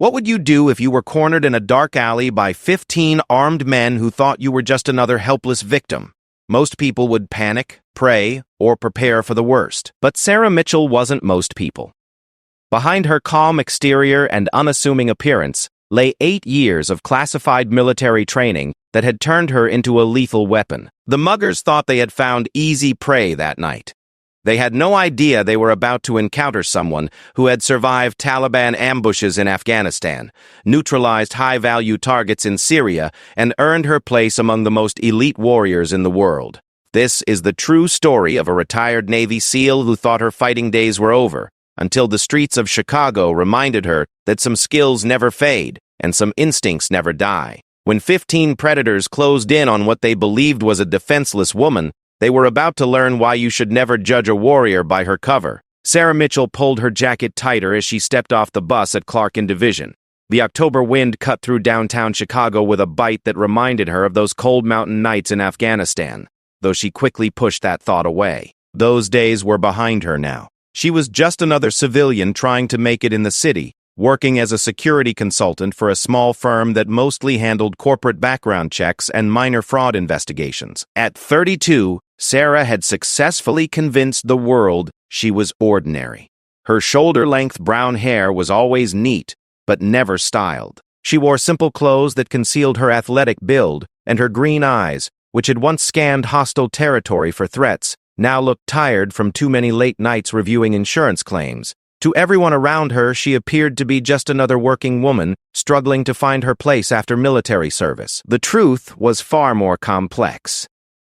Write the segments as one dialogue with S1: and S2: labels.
S1: What would you do if you were cornered in a dark alley by 15 armed men who thought you were just another helpless victim? Most people would panic, pray, or prepare for the worst. But Sarah Mitchell wasn't most people. Behind her calm exterior and unassuming appearance lay 8 years of classified military training that had turned her into a lethal weapon. The muggers thought they had found easy prey that night. They had no idea they were about to encounter someone who had survived Taliban ambushes in Afghanistan, neutralized high-value targets in Syria, and earned her place among the most elite warriors in the world. This is the true story of a retired Navy SEAL who thought her fighting days were over, until the streets of Chicago reminded her that some skills never fade and some instincts never die. When 15 predators closed in on what they believed was a defenseless woman, they were about to learn why you should never judge a warrior by her cover. Sarah Mitchell pulled her jacket tighter as she stepped off the bus at Clark and Division. The October wind cut through downtown Chicago with a bite that reminded her of those cold mountain nights in Afghanistan, though she quickly pushed that thought away. Those days were behind her now. She was just another civilian trying to make it in the city, working as a security consultant for a small firm that mostly handled corporate background checks and minor fraud investigations. At 32, Sarah had successfully convinced the world she was ordinary. Her shoulder-length brown hair was always neat, but never styled. She wore simple clothes that concealed her athletic build, and her green eyes, which had once scanned hostile territory for threats, now looked tired from too many late nights reviewing insurance claims. To everyone around her, she appeared to be just another working woman struggling to find her place after military service. The truth was far more complex.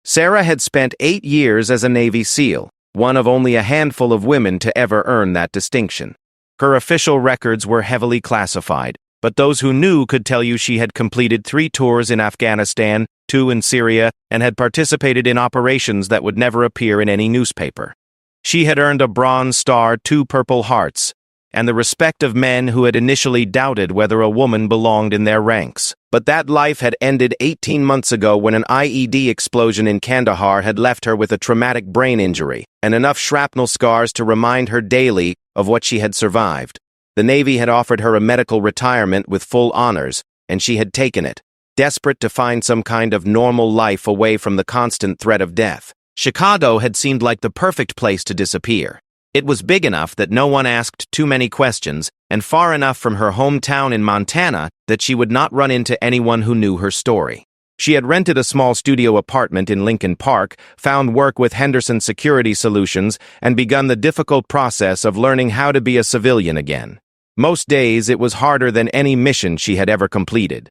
S1: Sarah had spent 8 years as a Navy SEAL, one of only a handful of women to ever earn that distinction. Her official records were heavily classified, but those who knew could tell you she had completed 3 tours in Afghanistan, 2 in Syria, and had participated in operations that would never appear in any newspaper. She had earned a Bronze Star, 2 Purple Hearts, and the respect of men who had initially doubted whether a woman belonged in their ranks. But that life had ended 18 months ago when an IED explosion in Kandahar had left her with a traumatic brain injury and enough shrapnel scars to remind her daily of what she had survived. The Navy had offered her a medical retirement with full honors, and she had taken it, desperate to find some kind of normal life away from the constant threat of death. Chicago had seemed like the perfect place to disappear. It was big enough that no one asked too many questions, and far enough from her hometown in Montana that she would not run into anyone who knew her story. She had rented a small studio apartment in Lincoln Park, found work with Henderson Security Solutions, and begun the difficult process of learning how to be a civilian again. Most days it was harder than any mission she had ever completed.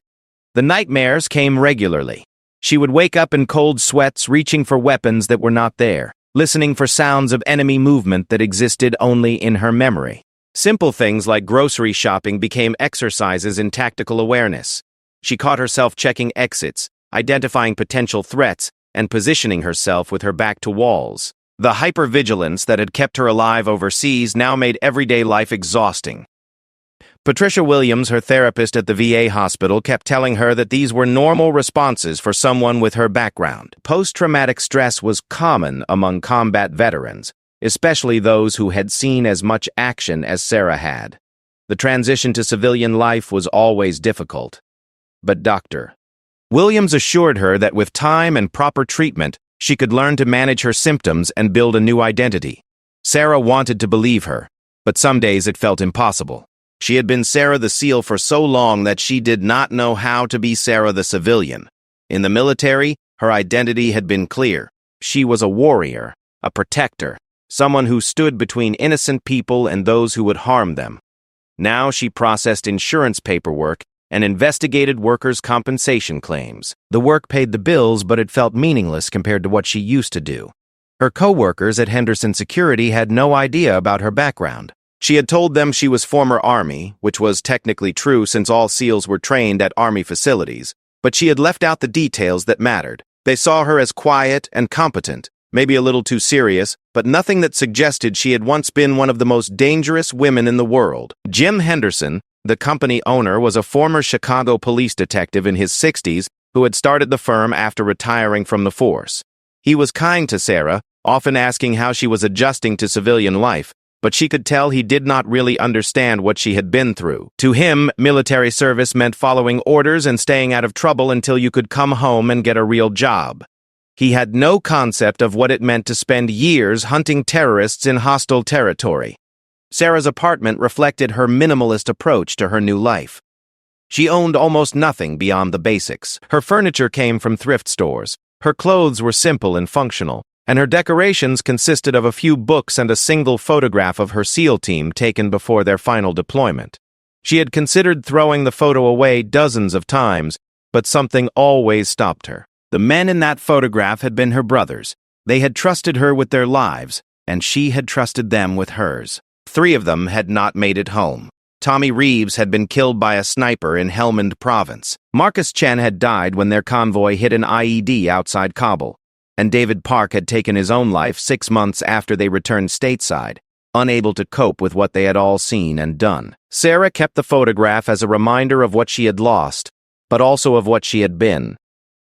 S1: The nightmares came regularly. She would wake up in cold sweats reaching for weapons that were not there, listening for sounds of enemy movement that existed only in her memory. Simple things like grocery shopping became exercises in tactical awareness. She caught herself checking exits, identifying potential threats, and positioning herself with her back to walls. The hypervigilance that had kept her alive overseas now made everyday life exhausting. Patricia Williams, her therapist at the VA hospital, kept telling her that these were normal responses for someone with her background. Post-traumatic stress was common among combat veterans, especially those who had seen as much action as Sarah had. The transition to civilian life was always difficult. But Dr. Williams assured her that with time and proper treatment, she could learn to manage her symptoms and build a new identity. Sarah wanted to believe her, but some days it felt impossible. She had been Sarah the SEAL for so long that she did not know how to be Sarah the civilian. In the military, her identity had been clear. She was a warrior, a protector, someone who stood between innocent people and those who would harm them. Now she processed insurance paperwork and investigated workers' compensation claims. The work paid the bills, but it felt meaningless compared to what she used to do. Her co-workers at Henderson Security had no idea about her background. She had told them she was former Army, which was technically true since all SEALs were trained at Army facilities, but she had left out the details that mattered. They saw her as quiet and competent, maybe a little too serious, but nothing that suggested she had once been one of the most dangerous women in the world. Jim Henderson, the company owner, was a former Chicago police detective in his 60s who had started the firm after retiring from the force. He was kind to Sarah, often asking how she was adjusting to civilian life, but she could tell he did not really understand what she had been through. To him, military service meant following orders and staying out of trouble until you could come home and get a real job. He had no concept of what it meant to spend years hunting terrorists in hostile territory. Sarah's apartment reflected her minimalist approach to her new life. She owned almost nothing beyond the basics. Her furniture came from thrift stores. Her clothes were simple and functional, and her decorations consisted of a few books and a single photograph of her SEAL team taken before their final deployment. She had considered throwing the photo away dozens of times, but something always stopped her. The men in that photograph had been her brothers. They had trusted her with their lives, and she had trusted them with hers. 3 of them had not made it home. Tommy Reeves had been killed by a sniper in Helmand Province. Marcus Chen had died when their convoy hit an IED outside Kabul. And David Park had taken his own life 6 months after they returned stateside, unable to cope with what they had all seen and done. Sarah kept the photograph as a reminder of what she had lost, but also of what she had been.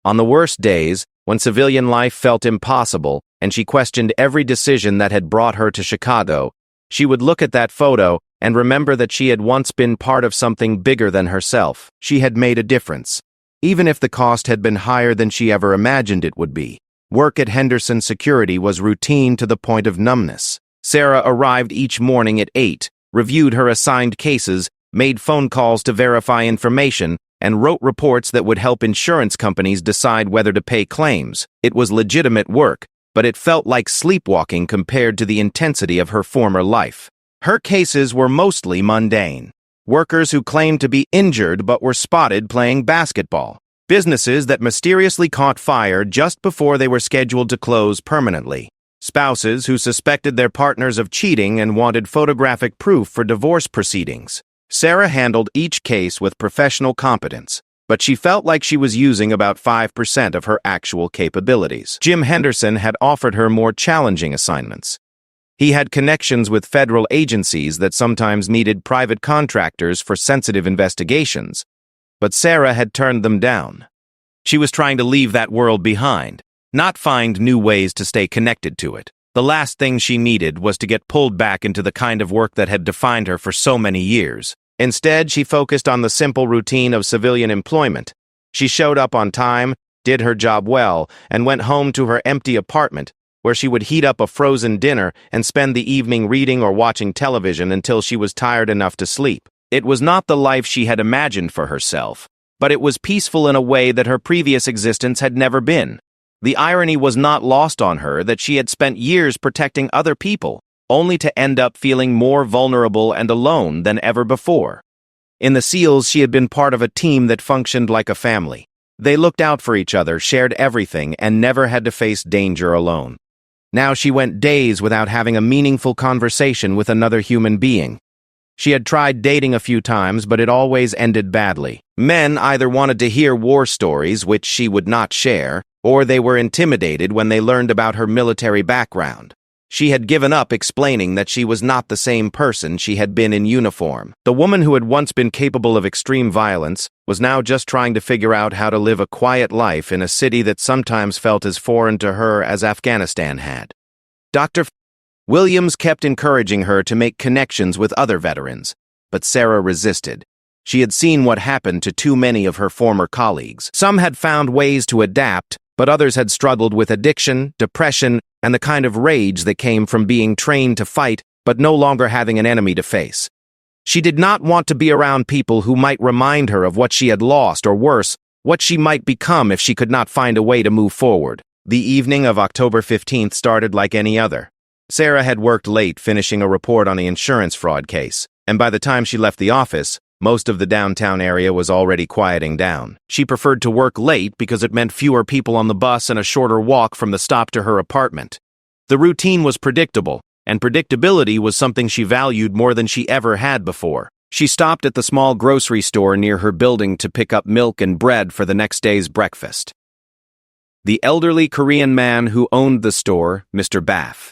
S1: On the worst days, when civilian life felt impossible and she questioned every decision that had brought her to Chicago, she would look at that photo and remember that she had once been part of something bigger than herself. She had made a difference, even if the cost had been higher than she ever imagined it would be. Work at Henderson Security was routine to the point of numbness. Sarah arrived each morning at 8, reviewed her assigned cases, made phone calls to verify information, and wrote reports that would help insurance companies decide whether to pay claims. It was legitimate work, but it felt like sleepwalking compared to the intensity of her former life. Her cases were mostly mundane. Workers who claimed to be injured but were spotted playing basketball. Businesses that mysteriously caught fire just before they were scheduled to close permanently. Spouses who suspected their partners of cheating and wanted photographic proof for divorce proceedings. Sarah handled each case with professional competence, but she felt like she was using about 5% of her actual capabilities. Jim Henderson had offered her more challenging assignments. He had connections with federal agencies that sometimes needed private contractors for sensitive investigations, but Sarah had turned them down. She was trying to leave that world behind, not find new ways to stay connected to it. The last thing she needed was to get pulled back into the kind of work that had defined her for so many years. Instead, she focused on the simple routine of civilian employment. She showed up on time, did her job well, and went home to her empty apartment, where she would heat up a frozen dinner and spend the evening reading or watching television until she was tired enough to sleep. It was not the life she had imagined for herself, but it was peaceful in a way that her previous existence had never been. The irony was not lost on her that she had spent years protecting other people, only to end up feeling more vulnerable and alone than ever before. In the SEALs, she had been part of a team that functioned like a family. They looked out for each other, shared everything, and never had to face danger alone. Now she went days without having a meaningful conversation with another human being. She had tried dating a few times, but it always ended badly. Men either wanted to hear war stories, which she would not share, or they were intimidated when they learned about her military background. She had given up explaining that she was not the same person she had been in uniform. The woman who had once been capable of extreme violence was now just trying to figure out how to live a quiet life in a city that sometimes felt as foreign to her as Afghanistan had. Dr. Williams kept encouraging her to make connections with other veterans, but Sarah resisted. She had seen what happened to too many of her former colleagues. Some had found ways to adapt, but others had struggled with addiction, depression, and the kind of rage that came from being trained to fight but no longer having an enemy to face. She did not want to be around people who might remind her of what she had lost, or worse, what she might become if she could not find a way to move forward. The evening of October 15th started like any other. Sarah had worked late finishing a report on the insurance fraud case, and by the time she left the office, most of the downtown area was already quieting down. She preferred to work late because it meant fewer people on the bus and a shorter walk from the stop to her apartment. The routine was predictable, and predictability was something she valued more than she ever had before. She stopped at the small grocery store near her building to pick up milk and bread for the next day's breakfast. The elderly Korean man who owned the store, Mr. Baff.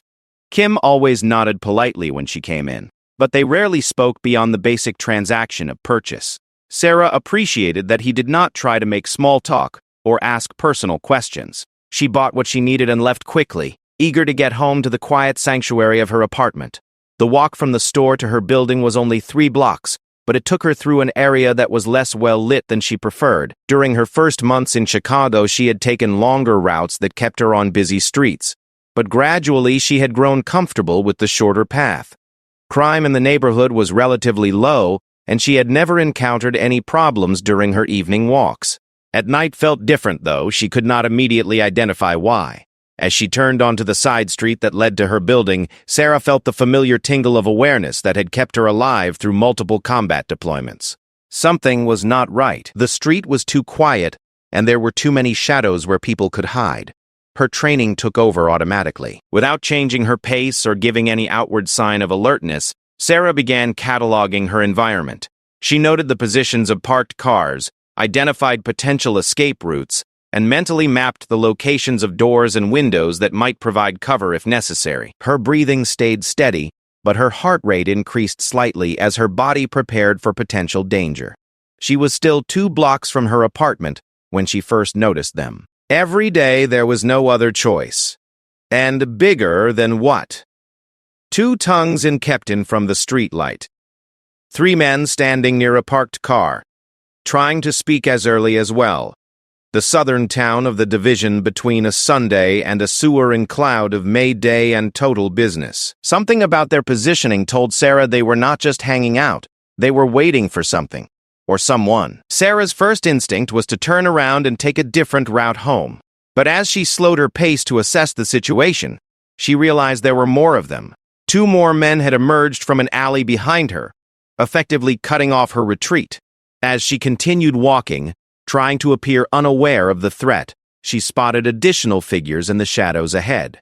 S1: Kim always nodded politely when she came in, but they rarely spoke beyond the basic transaction of purchase. Sarah appreciated that he did not try to make small talk or ask personal questions. She bought what she needed and left quickly, eager to get home to the quiet sanctuary of her apartment. The walk from the store to her building was only 3 blocks, but it took her through an area that was less well-lit than she preferred. During her first months in Chicago, she had taken longer routes that kept her on busy streets, but gradually she had grown comfortable with the shorter path. Crime in the neighborhood was relatively low, and she had never encountered any problems during her evening walks. At night felt different, though. She could not immediately identify why. As she turned onto the side street that led to her building, Sarah felt the familiar tingle of awareness that had kept her alive through multiple combat deployments. Something was not right. The street was too quiet, and there were too many shadows where people could hide. Her training took over automatically. Without changing her pace or giving any outward sign of alertness, Sarah began cataloging her environment. She noted the positions of parked cars, identified potential escape routes, and mentally mapped the locations of doors and windows that might provide cover if necessary. Her breathing stayed steady, but her heart rate increased slightly as her body prepared for potential danger. She was still 2 blocks from her apartment when she first noticed them. Every day there was no other choice. And bigger than what? 2 tongues in Kempton from the streetlight. 3 men standing near a parked car, trying to speak as early as well. The southern town of the division between a Sunday and a sewer-in cloud of May Day and total business. Something about their positioning told Sarah they were not just hanging out, they were waiting for something, or someone. Sarah's first instinct was to turn around and take a different route home. But as she slowed her pace to assess the situation, she realized there were more of them. 2 more men had emerged from an alley behind her, effectively cutting off her retreat. As she continued walking, trying to appear unaware of the threat, she spotted additional figures in the shadows ahead.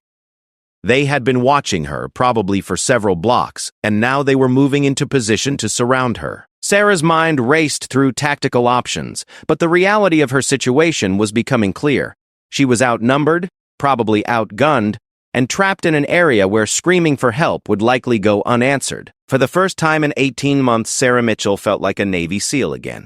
S1: They had been watching her, probably for several blocks, and now they were moving into position to surround her. Sarah's mind raced through tactical options, but the reality of her situation was becoming clear. She was outnumbered, probably outgunned, and trapped in an area where screaming for help would likely go unanswered. For the first time in 18 months, Sarah Mitchell felt like a Navy SEAL again.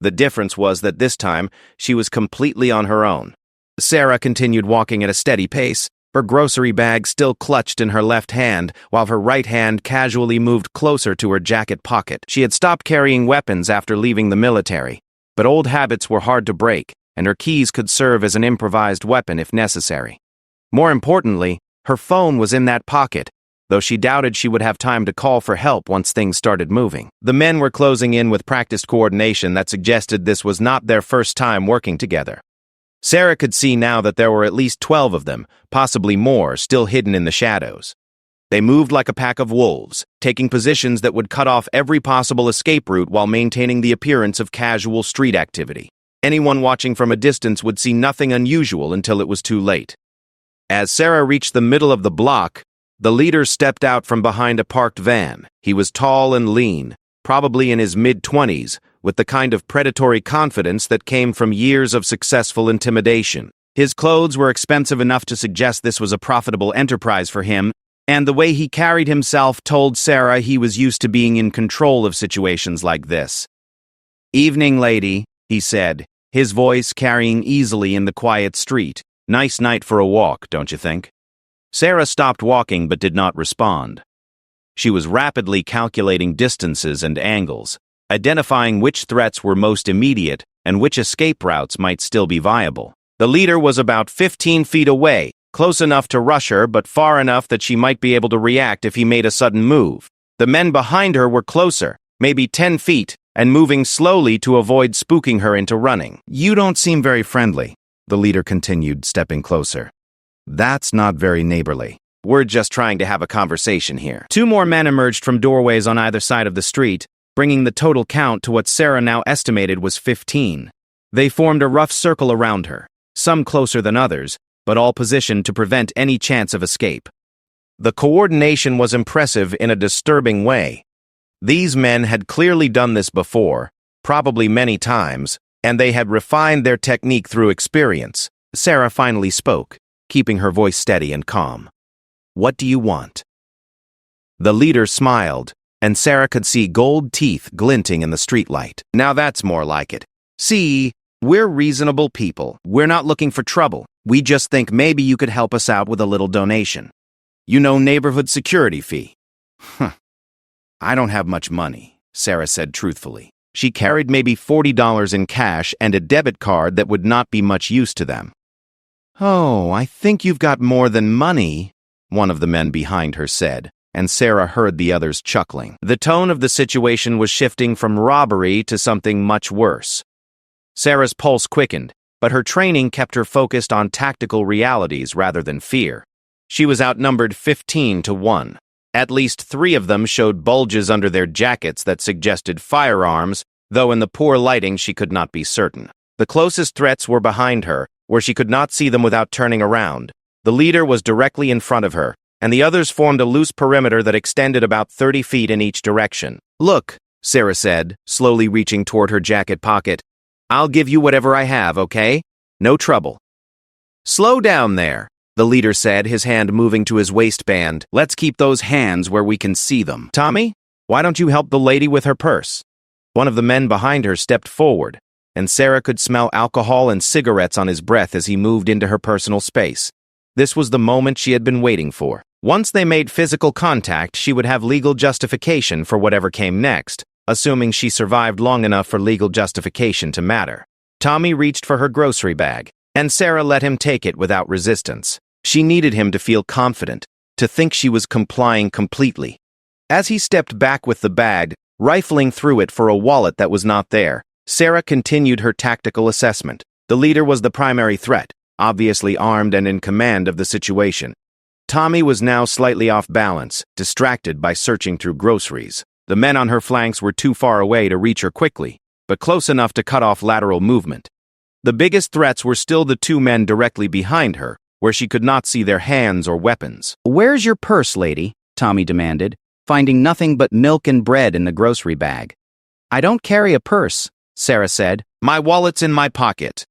S1: The difference was that this time, she was completely on her own. Sarah continued walking at a steady pace, her grocery bag still clutched in her left hand, while her right hand casually moved closer to her jacket pocket. She had stopped carrying weapons after leaving the military, but old habits were hard to break, and her keys could serve as an improvised weapon if necessary. More importantly, her phone was in that pocket, though she doubted she would have time to call for help once things started moving. The men were closing in with practiced coordination that suggested this was not their first time working together. Sarah could see now that there were at least 12 of them, possibly more, still hidden in the shadows. They moved like a pack of wolves, taking positions that would cut off every possible escape route while maintaining the appearance of casual street activity. Anyone watching from a distance would see nothing unusual until it was too late. As Sarah reached the middle of the block, the leader stepped out from behind a parked van. He was tall and lean, probably in his mid-20s, with the kind of predatory confidence that came from years of successful intimidation. His clothes were expensive enough to suggest this was a profitable enterprise for him, and the way he carried himself told Sarah he was used to being in control of situations like this. "Evening, lady," he said, his voice carrying easily in the quiet street. "Nice night for a walk, don't you think?" Sarah stopped walking but did not respond. She was rapidly calculating distances and angles, identifying which threats were most immediate and which escape routes might still be viable. The leader was about 15 feet away, close enough to rush her but far enough that she might be able to react if he made a sudden move. The men behind her were closer, maybe 10 feet, and moving slowly to avoid spooking her into running. "You don't seem very friendly," the leader continued, stepping closer. "That's not very neighborly. We're just trying to have a conversation here." 2 more men emerged from doorways on either side of the street, bringing the total count to what Sarah now estimated was 15. They formed a rough circle around her, some closer than others, but all positioned to prevent any chance of escape. The coordination was impressive in a disturbing way. These men had clearly done this before, probably many times, and they had refined their technique through experience. Sarah finally spoke, keeping her voice steady and calm. "What do you want?" The leader smiled, and Sarah could see gold teeth glinting in the streetlight. "Now that's more like it. See, we're reasonable people. We're not looking for trouble. We just think maybe you could help us out with a little donation. You know, neighborhood security fee." I don't have much money, Sarah said truthfully. She carried maybe $40 in cash and a debit card that would not be much use to them. Oh, I think you've got more than money, one of the men behind her said, and Sarah heard the others chuckling. The tone of the situation was shifting from robbery to something much worse. Sarah's pulse quickened, but her training kept her focused on tactical realities rather than fear. She was outnumbered 15-1. At least 3 of them showed bulges under their jackets that suggested firearms, though in the poor lighting she could not be certain. The closest threats were behind her, where she could not see them without turning around. The leader was directly in front of her, and the others formed a loose perimeter that extended about 30 feet in each direction. Look, Sarah said, slowly reaching toward her jacket pocket. I'll give you whatever I have, okay? No trouble. Slow down there, the leader said, his hand moving to his waistband. Let's keep those hands where we can see them. Tommy, why don't you help the lady with her purse? One of the men behind her stepped forward, and Sarah could smell alcohol and cigarettes on his breath as he moved into her personal space. This was the moment she had been waiting for. Once they made physical contact, she would have legal justification for whatever came next, assuming she survived long enough for legal justification to matter. Tommy reached for her grocery bag, and Sarah let him take it without resistance. She needed him to feel confident, to think she was complying completely. As he stepped back with the bag, rifling through it for a wallet that was not there, Sarah continued her tactical assessment. The leader was the primary threat, obviously armed and in command of the situation. Tommy was now slightly off balance, distracted by searching through groceries. The men on her flanks were too far away to reach her quickly, but close enough to cut off lateral movement. The biggest threats were still the 2 men directly behind her, where she could not see their hands or weapons. "Where's your purse, lady?" Tommy demanded, finding nothing but milk and bread in the grocery bag. "I don't carry a purse," Sarah said. "My wallet's in my pocket."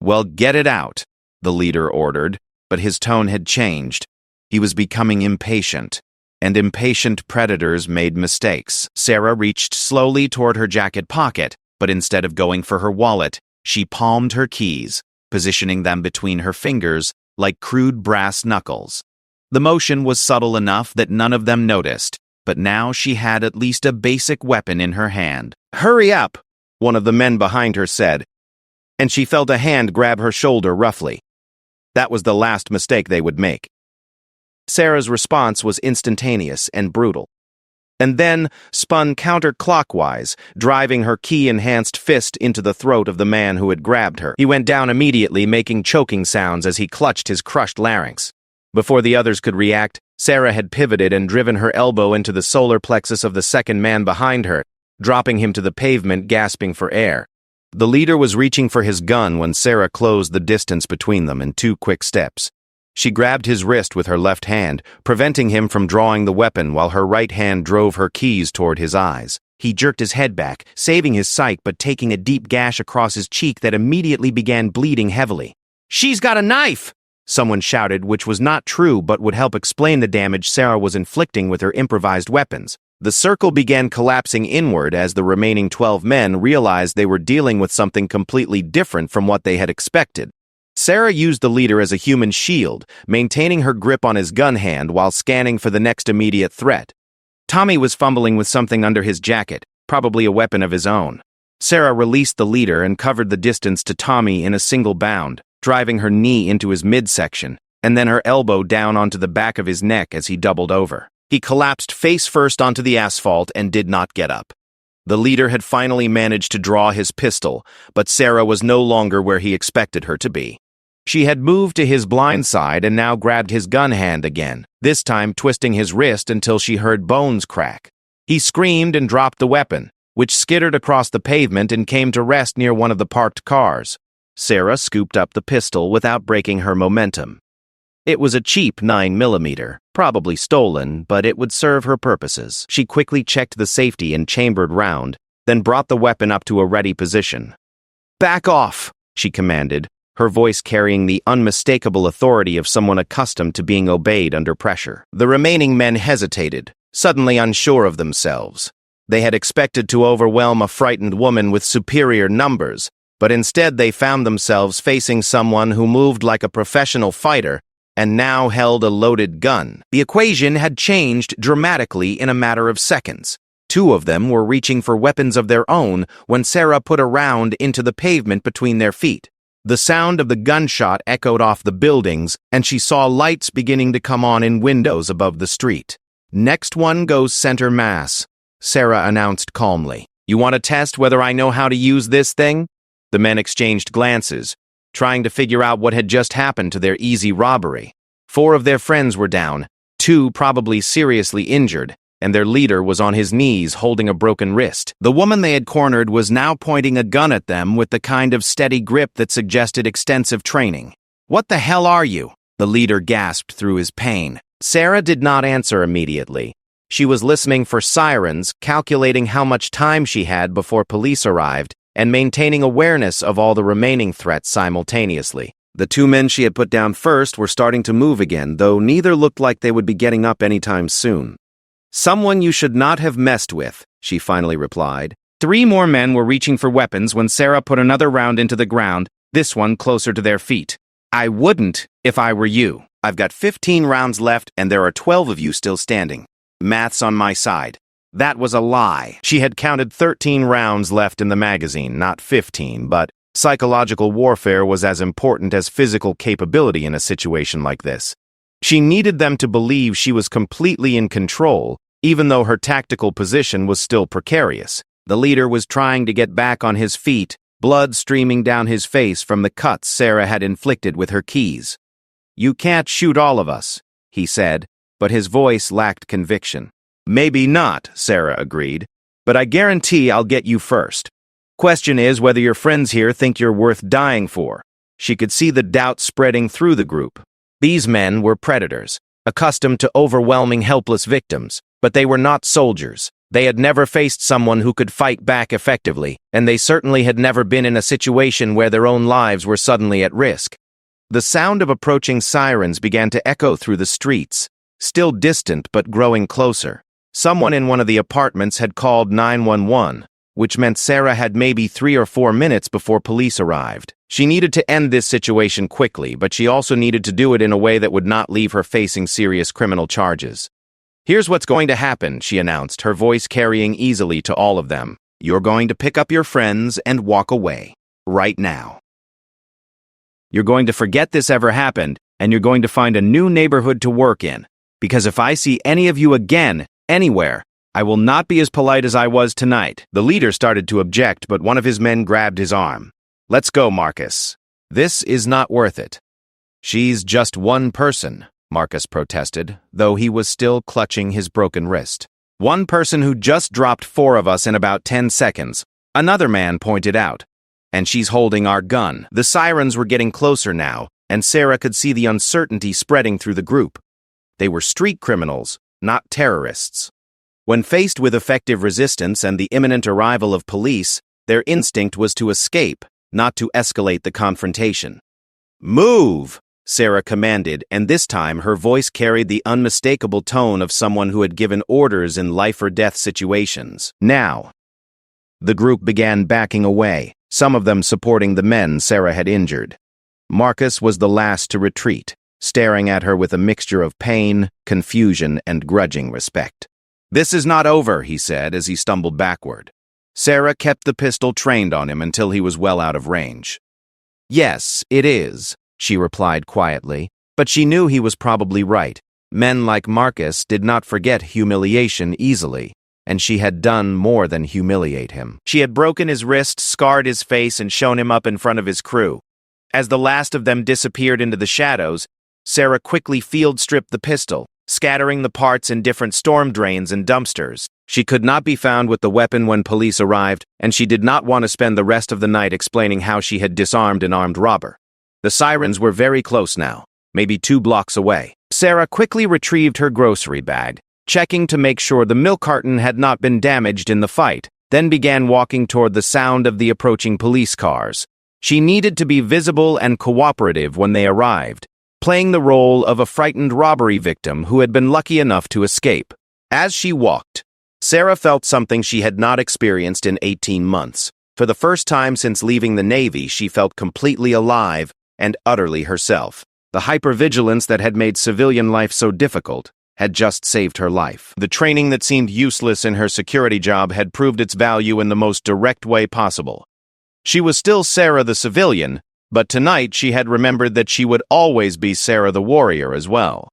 S1: "Well, get it out," the leader ordered, but his tone had changed. He was becoming impatient, and impatient predators made mistakes. Sarah reached slowly toward her jacket pocket, but instead of going for her wallet, she palmed her keys, positioning them between her fingers like crude brass knuckles. The motion was subtle enough that none of them noticed, but now she had at least a basic weapon in her hand. "Hurry up," one of the men behind her said, and she felt a hand grab her shoulder roughly. That was the last mistake they would make. Sarah's response was instantaneous and brutal, and then spun counterclockwise, driving her key-enhanced fist into the throat of the man who had grabbed her. He went down immediately, making choking sounds as he clutched his crushed larynx. Before the others could react, Sarah had pivoted and driven her elbow into the solar plexus of the second man behind her, dropping him to the pavement, gasping for air. The leader was reaching for his gun when Sarah closed the distance between them in 2 quick steps. She grabbed his wrist with her left hand, preventing him from drawing the weapon while her right hand drove her keys toward his eyes. He jerked his head back, saving his sight but taking a deep gash across his cheek that immediately began bleeding heavily. "She's got a knife!" someone shouted, which was not true but would help explain the damage Sarah was inflicting with her improvised weapons. The circle began collapsing inward as the remaining 12 men realized they were dealing with something completely different from what they had expected. Sarah used the leader as a human shield, maintaining her grip on his gun hand while scanning for the next immediate threat. Tommy was fumbling with something under his jacket, probably a weapon of his own. Sarah released the leader and covered the distance to Tommy in a single bound, driving her knee into his midsection, and then her elbow down onto the back of his neck as he doubled over. He collapsed face first onto the asphalt and did not get up. The leader had finally managed to draw his pistol, but Sarah was no longer where he expected her to be. She had moved to his blind side and now grabbed his gun hand again, this time twisting his wrist until she heard bones crack. He screamed and dropped the weapon, which skittered across the pavement and came to rest near one of the parked cars. Sarah scooped up the pistol without breaking her momentum. It was a cheap 9mm, probably stolen, but it would serve her purposes. She quickly checked the safety and chambered round, then brought the weapon up to a ready position. "Back off," she commanded, her voice carrying the unmistakable authority of someone accustomed to being obeyed under pressure. The remaining men hesitated, suddenly unsure of themselves. They had expected to overwhelm a frightened woman with superior numbers, but instead they found themselves facing someone who moved like a professional fighter and now held a loaded gun. The equation had changed dramatically in a matter of seconds. Two of them were reaching for weapons of their own when Sarah put a round into the pavement between their feet. The sound of the gunshot echoed off the buildings, and she saw lights beginning to come on in windows above the street. "Next one goes center mass," Sarah announced calmly. "You want to test whether I know how to use this thing?" The men exchanged glances, trying to figure out what had just happened to their easy robbery. 4 of their friends were down, 2 probably seriously injured, and their leader was on his knees holding a broken wrist. The woman they had cornered was now pointing a gun at them with the kind of steady grip that suggested extensive training. "What the hell are you?" the leader gasped through his pain. Sarah did not answer immediately. She was listening for sirens, calculating how much time she had before police arrived, and maintaining awareness of all the remaining threats simultaneously. The 2 men she had put down first were starting to move again, though neither looked like they would be getting up anytime soon. "Someone you should not have messed with," she finally replied. 3 more men were reaching for weapons when Sarah put another round into the ground, this one closer to their feet. "I wouldn't if I were you. I've got 15 rounds left and there are 12 of you still standing. Math's on my side." That was a lie. She had counted 13 rounds left in the magazine, not 15, but psychological warfare was as important as physical capability in a situation like this. She needed them to believe she was completely in control, even though her tactical position was still precarious. The leader was trying to get back on his feet, blood streaming down his face from the cuts Sarah had inflicted with her keys. "You can't shoot all of us," he said, but his voice lacked conviction. "Maybe not," Sarah agreed, "but I guarantee I'll get you first. Question is whether your friends here think you're worth dying for." She could see the doubt spreading through the group. These men were predators, accustomed to overwhelming helpless victims, but they were not soldiers. They had never faced someone who could fight back effectively, and they certainly had never been in a situation where their own lives were suddenly at risk. The sound of approaching sirens began to echo through the streets, still distant but growing closer. Someone in one of the apartments had called 911, which meant Sarah had maybe 3 or 4 minutes before police arrived. She needed to end this situation quickly, but she also needed to do it in a way that would not leave her facing serious criminal charges. "Here's what's going to happen," she announced, her voice carrying easily to all of them. "You're going to pick up your friends and walk away. Right now. You're going to forget this ever happened, and you're going to find a new neighborhood to work in. Because if I see any of you again, anywhere, I will not be as polite as I was tonight." The leader started to object, but one of his men grabbed his arm. "Let's go, Marcus. This is not worth it." "She's just one person," Marcus protested, though he was still clutching his broken wrist. "One person who just dropped 4 of us in about 10 seconds, another man pointed out. And she's holding our gun." The sirens were getting closer now, and Sarah could see the uncertainty spreading through the group. They were street criminals, not terrorists. When faced with effective resistance and the imminent arrival of police, their instinct was to escape, not to escalate the confrontation. "Move!" Sarah commanded, and this time her voice carried the unmistakable tone of someone who had given orders in life-or-death situations. Now. The group began backing away, some of them supporting the men Sarah had injured. Marcus was the last to retreat, staring at her with a mixture of pain, confusion, and grudging respect. "This is not over," he said as he stumbled backward. Sarah kept the pistol trained on him until he was well out of range. "Yes, it is," she replied quietly, but she knew he was probably right. Men like Marcus did not forget humiliation easily, and she had done more than humiliate him. She had broken his wrist, scarred his face, and shown him up in front of his crew. As the last of them disappeared into the shadows, Sarah quickly field-stripped the pistol, scattering the parts in different storm drains and dumpsters. She could not be found with the weapon when police arrived, and she did not want to spend the rest of the night explaining how she had disarmed an armed robber. The sirens were very close now, maybe 2 blocks away. Sarah quickly retrieved her grocery bag, checking to make sure the milk carton had not been damaged in the fight, then began walking toward the sound of the approaching police cars. She needed to be visible and cooperative when they arrived, playing the role of a frightened robbery victim who had been lucky enough to escape. As she walked, Sarah felt something she had not experienced in 18 months. For the first time since leaving the Navy, she felt completely alive and utterly herself. The hypervigilance that had made civilian life so difficult had just saved her life. The training that seemed useless in her security job had proved its value in the most direct way possible. She was still Sarah the civilian, but tonight she had remembered that she would always be Sarah the warrior as well.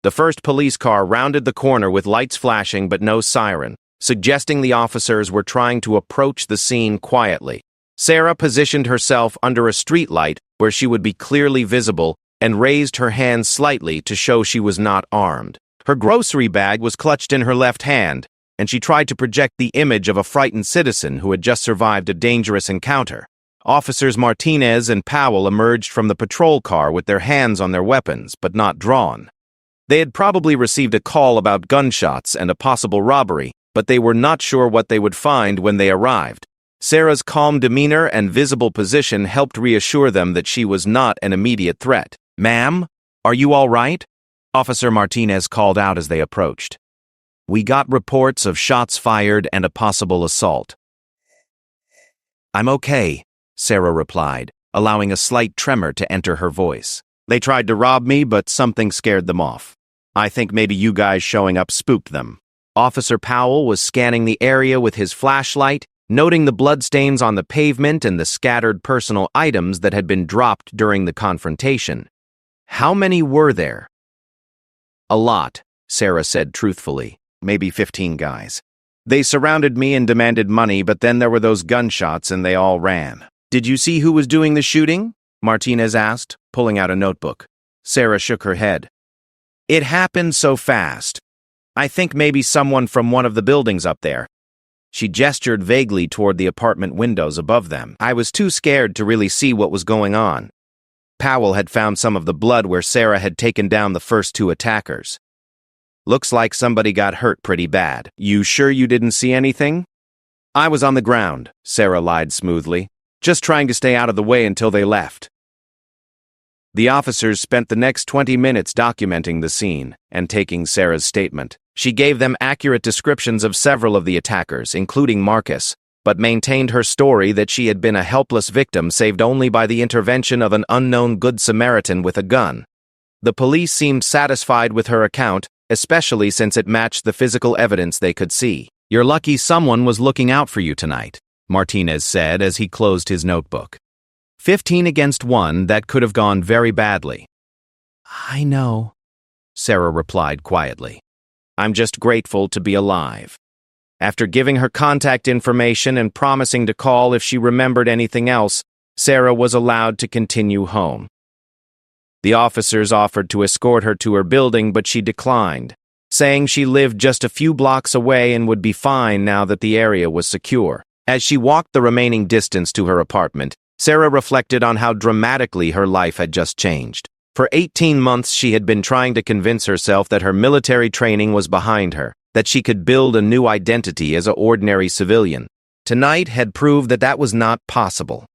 S1: The first police car rounded the corner with lights flashing but no siren, suggesting the officers were trying to approach the scene quietly. Sarah positioned herself under a streetlight where she would be clearly visible and raised her hand slightly to show she was not armed. Her grocery bag was clutched in her left hand, and she tried to project the image of a frightened citizen who had just survived a dangerous encounter. Officers Martinez and Powell emerged from the patrol car with their hands on their weapons, but not drawn. They had probably received a call about gunshots and a possible robbery, but they were not sure what they would find when they arrived. Sarah's calm demeanor and visible position helped reassure them that she was not an immediate threat. "Ma'am, are you all right?" Officer Martinez called out as they approached. "We got reports of shots fired and a possible assault." "I'm okay," Sarah replied, allowing a slight tremor to enter her voice. "They tried to rob me, but something scared them off. I think maybe you guys showing up spooked them." Officer Powell was scanning the area with his flashlight, noting the bloodstains on the pavement and the scattered personal items that had been dropped during the confrontation. "How many were there?" "A lot," Sarah said truthfully. "Maybe 15 guys. They surrounded me and demanded money, but then there were those gunshots and they all ran." "Did you see who was doing the shooting?" Martinez asked, pulling out a notebook. Sarah shook her head. "It happened so fast. I think maybe someone from one of the buildings up there." She gestured vaguely toward the apartment windows above them. "I was too scared to really see what was going on." Powell had found some of the blood where Sarah had taken down the first 2 attackers. "Looks like somebody got hurt pretty bad. You sure you didn't see anything?" "I was on the ground," Sarah lied smoothly, "just trying to stay out of the way until they left." The officers spent the next 20 minutes documenting the scene and taking Sarah's statement. She gave them accurate descriptions of several of the attackers, including Marcus, but maintained her story that she had been a helpless victim saved only by the intervention of an unknown Good Samaritan with a gun. The police seemed satisfied with her account, especially since it matched the physical evidence they could see. "You're lucky someone was looking out for you tonight," Martinez said as he closed his notebook. 15 against 1, that could have gone very badly. "I know," Sarah replied quietly. "I'm just grateful to be alive." After giving her contact information and promising to call if she remembered anything else, Sarah was allowed to continue home. The officers offered to escort her to her building, but she declined, saying she lived just a few blocks away and would be fine now that the area was secure. As she walked the remaining distance to her apartment, Sarah reflected on how dramatically her life had just changed. For 18 months, she had been trying to convince herself that her military training was behind her, that she could build a new identity as an ordinary civilian. Tonight had proved that that was not possible.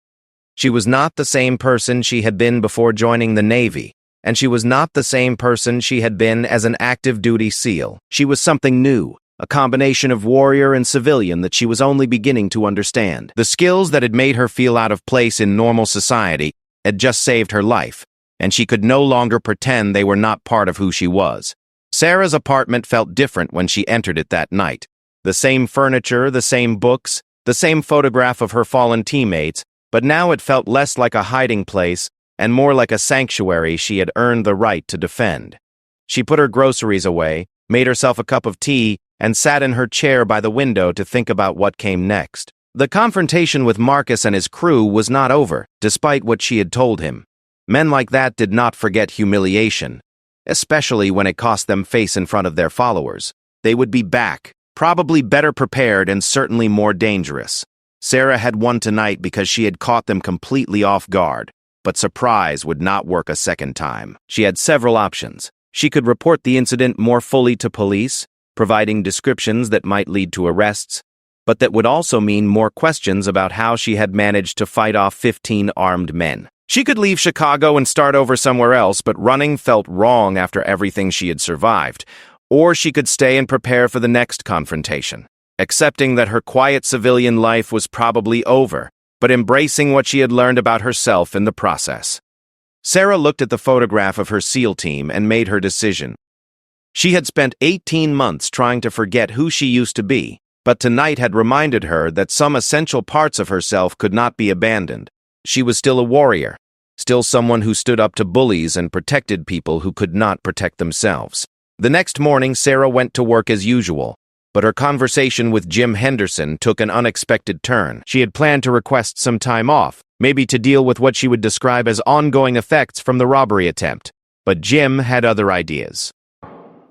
S1: She was not the same person she had been before joining the Navy, and she was not the same person she had been as an active-duty SEAL. She was something new, a combination of warrior and civilian that she was only beginning to understand. The skills that had made her feel out of place in normal society had just saved her life, and she could no longer pretend they were not part of who she was. Sarah's apartment felt different when she entered it that night. The same furniture, the same books, the same photograph of her fallen teammates, but now it felt less like a hiding place and more like a sanctuary she had earned the right to defend. She put her groceries away, made herself a cup of tea, and sat in her chair by the window to think about what came next. The confrontation with Marcus and his crew was not over, despite what she had told him. Men like that did not forget humiliation, especially when it cost them face in front of their followers. They would be back, probably better prepared and certainly more dangerous. Sarah had won tonight because she had caught them completely off guard, but surprise would not work a second time. She had several options. She could report the incident more fully to police, providing descriptions that might lead to arrests, but that would also mean more questions about how she had managed to fight off 15 armed men. She could leave Chicago and start over somewhere else, but running felt wrong after everything she had survived. Or she could stay and prepare for the next confrontation, accepting that her quiet civilian life was probably over, but embracing what she had learned about herself in the process. Sarah looked at the photograph of her SEAL team and made her decision. She had spent 18 months trying to forget who she used to be, but tonight had reminded her that some essential parts of herself could not be abandoned. She was still a warrior, still someone who stood up to bullies and protected people who could not protect themselves. The next morning, Sarah went to work as usual, but her conversation with Jim Henderson took an unexpected turn. She had planned to request some time off, maybe to deal with what she would describe as ongoing effects from the robbery attempt. But Jim had other ideas.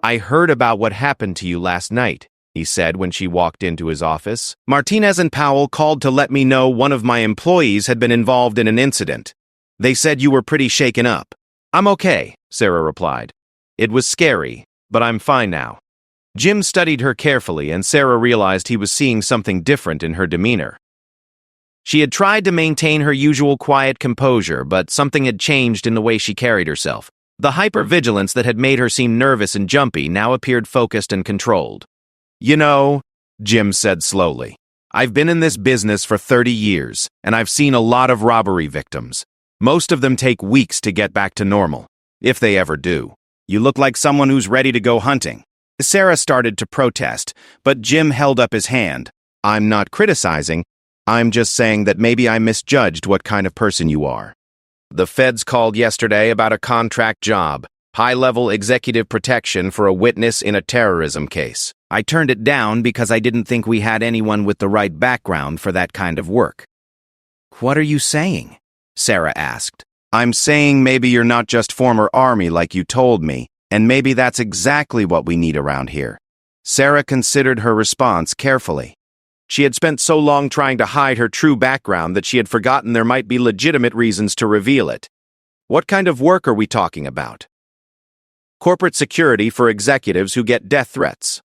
S1: "I heard about what happened to you last night," he said when she walked into his office. "Martinez and Powell called to let me know one of my employees had been involved in an incident. They said you were pretty shaken up." "I'm okay," Sarah replied. "It was scary, but I'm fine now." Jim studied her carefully, and Sarah realized he was seeing something different in her demeanor. She had tried to maintain her usual quiet composure, but something had changed in the way she carried herself. The hypervigilance that had made her seem nervous and jumpy now appeared focused and controlled. "You know," Jim said slowly, "I've been in this business for 30 years, and I've seen a lot of robbery victims. Most of them take weeks to get back to normal, if they ever do. You look like someone who's ready to go hunting." Sarah started to protest, but Jim held up his hand. "I'm not criticizing. I'm just saying that maybe I misjudged what kind of person you are. The feds called yesterday about a contract job, high-level executive protection for a witness in a terrorism case. I turned it down because I didn't think we had anyone with the right background for that kind of work." "What are you saying?" Sarah asked. "I'm saying maybe you're not just former Army like you told me, and maybe that's exactly what we need around here." Sarah considered her response carefully. She had spent so long trying to hide her true background that she had forgotten there might be legitimate reasons to reveal it. "What kind of work are we talking about?" "Corporate security for executives who get death threats.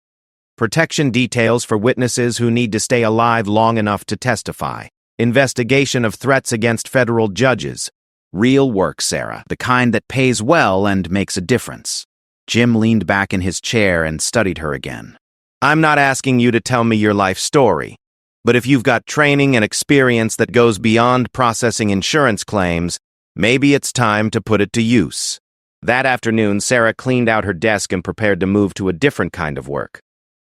S1: Protection details for witnesses who need to stay alive long enough to testify. Investigation of threats against federal judges. Real work, Sarah, the kind that pays well and makes a difference." Jim leaned back in his chair and studied her again. "I'm not asking you to tell me your life story, but if you've got training and experience that goes beyond processing insurance claims, maybe it's time to put it to use." That afternoon, Sarah cleaned out her desk and prepared to move to a different kind of work.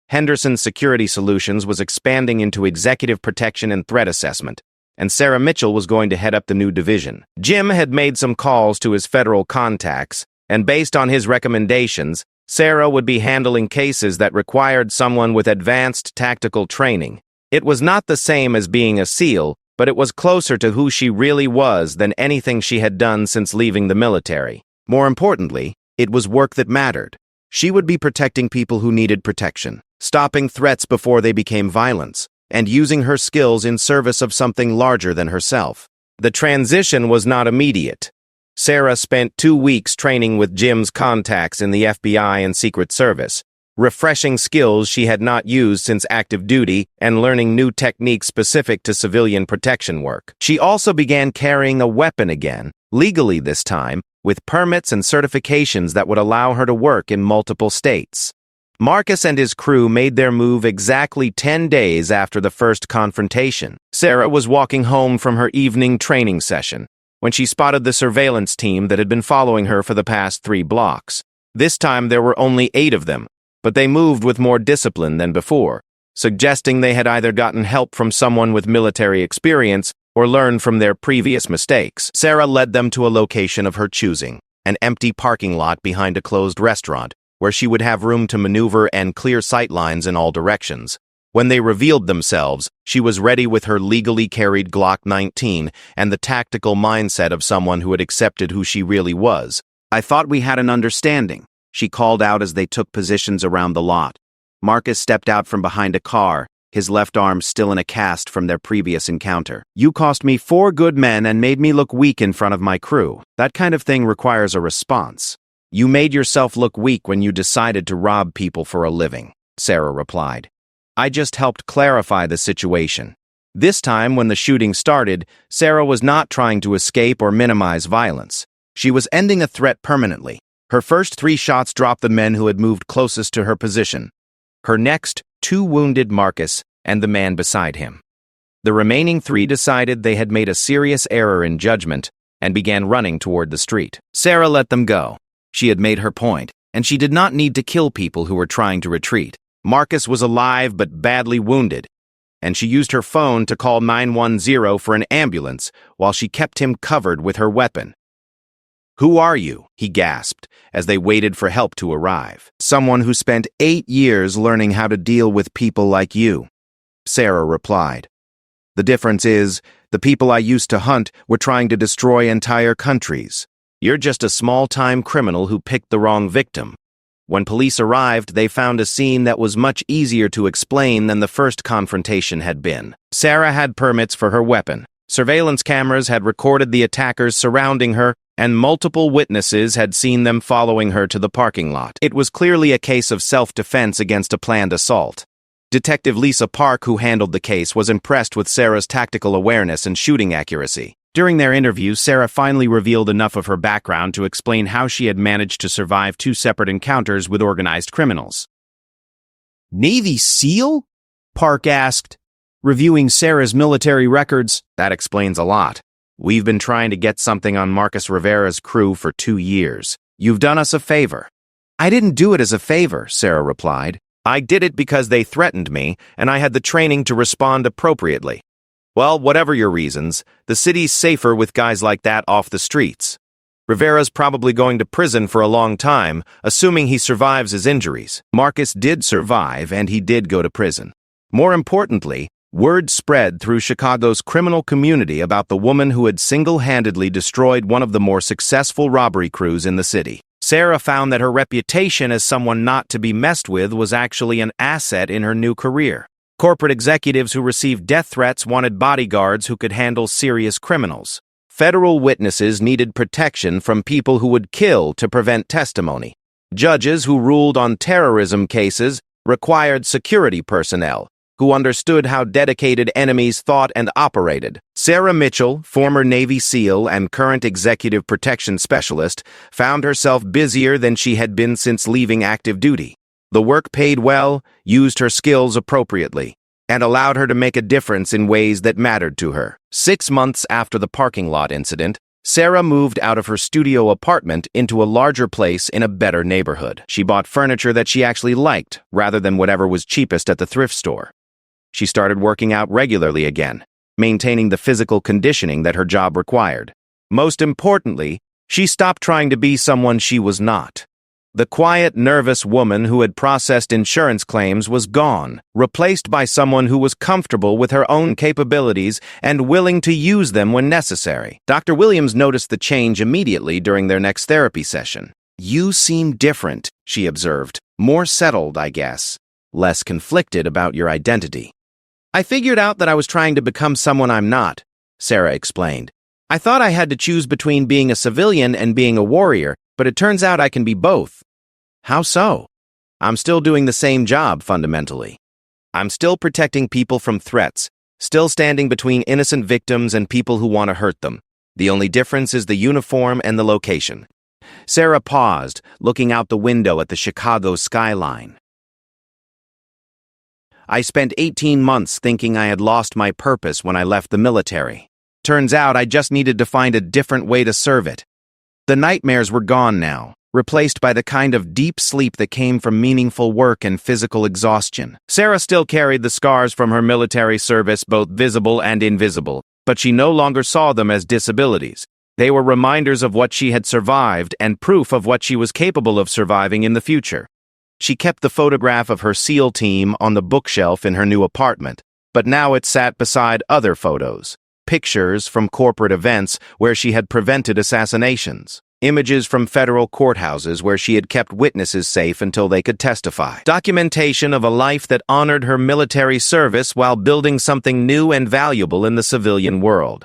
S1: Henderson Security Solutions was expanding into executive protection and threat assessment, and Sarah Mitchell was going to head up the new division. Jim had made some calls to his federal contacts, and based on his recommendations, Sarah would be handling cases that required someone with advanced tactical training. It was not the same as being a SEAL, but it was closer to who she really was than anything she had done since leaving the military. More importantly, it was work that mattered. She would be protecting people who needed protection, stopping threats before they became violence, and using her skills in service of something larger than herself. The transition was not immediate. Sarah spent 2 weeks training with Jim's contacts in the FBI and Secret Service, refreshing skills she had not used since active duty and learning new techniques specific to civilian protection work. She also began carrying a weapon again, legally this time, with permits and certifications that would allow her to work in multiple states. Marcus and his crew made their move exactly 10 days after the first confrontation. Sarah was walking home from her evening training session when she spotted the surveillance team that had been following her for the past 3 blocks. This time there were only 8 of them, but they moved with more discipline than before, suggesting they had either gotten help from someone with military experience or learned from their previous mistakes. Sarah led them to a location of her choosing, an empty parking lot behind a closed restaurant, where she would have room to maneuver and clear sight lines in all directions. When they revealed themselves, she was ready with her legally carried Glock 19 and the tactical mindset of someone who had accepted who she really was. "I thought we had an understanding," she called out as they took positions around the lot. Marcus stepped out from behind a car, his left arm still in a cast from their previous encounter. "You cost me 4 good men and made me look weak in front of my crew. That kind of thing requires a response." "You made yourself look weak when you decided to rob people for a living," Sarah replied. "I just helped clarify the situation." This time, when the shooting started, Sarah was not trying to escape or minimize violence. She was ending a threat permanently. Her first 3 shots dropped the men who had moved closest to her position. Her next 2 wounded Marcus and the man beside him. The remaining 3 decided they had made a serious error in judgment and began running toward the street. Sarah let them go. She had made her point, and she did not need to kill people who were trying to retreat. Marcus was alive but badly wounded, and she used her phone to call 910 for an ambulance while she kept him covered with her weapon. "Who are you?" he gasped as they waited for help to arrive. "Someone who spent 8 years learning how to deal with people like you," Sarah replied. "The difference is, the people I used to hunt were trying to destroy entire countries. You're just a small-time criminal who picked the wrong victim." When police arrived, they found a scene that was much easier to explain than the first confrontation had been. Sarah had permits for her weapon. Surveillance cameras had recorded the attackers surrounding her, and multiple witnesses had seen them following her to the parking lot. It was clearly a case of self-defense against a planned assault. Detective Lisa Park, who handled the case, was impressed with Sarah's tactical awareness and shooting accuracy. During their interview, Sarah finally revealed enough of her background to explain how she had managed to survive 2 separate encounters with organized criminals. "Navy SEAL?" Park asked, reviewing Sarah's military records. "That explains a lot. We've been trying to get something on Marcus Rivera's crew for 2 years. You've done us a favor." "I didn't do it as a favor," Sarah replied. "I did it because they threatened me, and I had the training to respond appropriately." "Well, whatever your reasons, the city's safer with guys like that off the streets. Rivera's probably going to prison for a long time, assuming he survives his injuries." Marcus did survive, and he did go to prison. More importantly, word spread through Chicago's criminal community about the woman who had single-handedly destroyed one of the more successful robbery crews in the city. Sarah found that her reputation as someone not to be messed with was actually an asset in her new career. Corporate executives who received death threats wanted bodyguards who could handle serious criminals. Federal witnesses needed protection from people who would kill to prevent testimony. Judges who ruled on terrorism cases required security personnel who understood how dedicated enemies thought and operated. Sarah Mitchell, former Navy SEAL and current executive protection specialist, found herself busier than she had been since leaving active duty. The work paid well, used her skills appropriately, and allowed her to make a difference in ways that mattered to her. 6 months after the parking lot incident, Sarah moved out of her studio apartment into a larger place in a better neighborhood. She bought furniture that she actually liked, rather than whatever was cheapest at the thrift store. She started working out regularly again, maintaining the physical conditioning that her job required. Most importantly, she stopped trying to be someone she was not. The quiet, nervous woman who had processed insurance claims was gone, replaced by someone who was comfortable with her own capabilities and willing to use them when necessary. Dr. Williams noticed the change immediately during their next therapy session. "You seem different," she observed. "More settled, I guess. Less conflicted about your identity." "I figured out that I was trying to become someone I'm not," Sarah explained. "I thought I had to choose between being a civilian and being a warrior, but it turns out I can be both." "How so?" "I'm still doing the same job, fundamentally. I'm still protecting people from threats, still standing between innocent victims and people who want to hurt them. The only difference is the uniform and the location." Sarah paused, looking out the window at the Chicago skyline. "I spent 18 months thinking I had lost my purpose when I left the military. Turns out I just needed to find a different way to serve it. The nightmares were gone now, replaced by the kind of deep sleep that came from meaningful work and physical exhaustion." Sarah still carried the scars from her military service, both visible and invisible, but she no longer saw them as disabilities. They were reminders of what she had survived and proof of what she was capable of surviving in the future. She kept the photograph of her SEAL team on the bookshelf in her new apartment, but now it sat beside other photos, pictures from corporate events where she had prevented assassinations, images from federal courthouses where she had kept witnesses safe until they could testify, documentation of a life that honored her military service while building something new and valuable in the civilian world.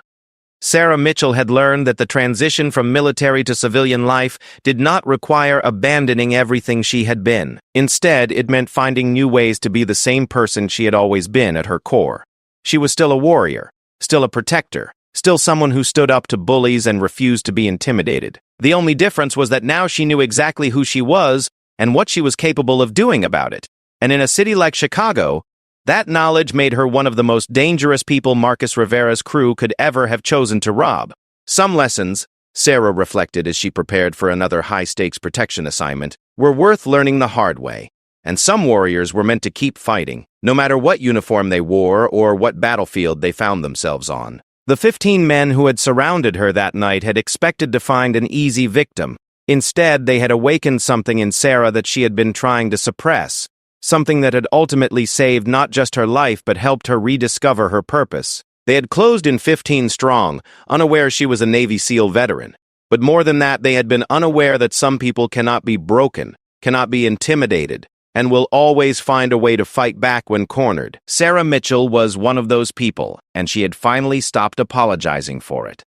S1: Sarah Mitchell had learned that the transition from military to civilian life did not require abandoning everything she had been. Instead, it meant finding new ways to be the same person she had always been at her core. She was still a warrior, still a protector, still someone who stood up to bullies and refused to be intimidated. The only difference was that now she knew exactly who she was and what she was capable of doing about it. And in a city like Chicago, that knowledge made her one of the most dangerous people Marcus Rivera's crew could ever have chosen to rob. Some lessons, Sarah reflected as she prepared for another high-stakes protection assignment, were worth learning the hard way. And some warriors were meant to keep fighting, no matter what uniform they wore or what battlefield they found themselves on. The 15 men who had surrounded her that night had expected to find an easy victim. Instead, they had awakened something in Sarah that she had been trying to suppress, something that had ultimately saved not just her life but helped her rediscover her purpose. They had closed in 15 strong, unaware she was a Navy SEAL veteran. But more than that, they had been unaware that some people cannot be broken, cannot be intimidated, and will always find a way to fight back when cornered. Sarah Mitchell was one of those people, and she had finally stopped apologizing for it.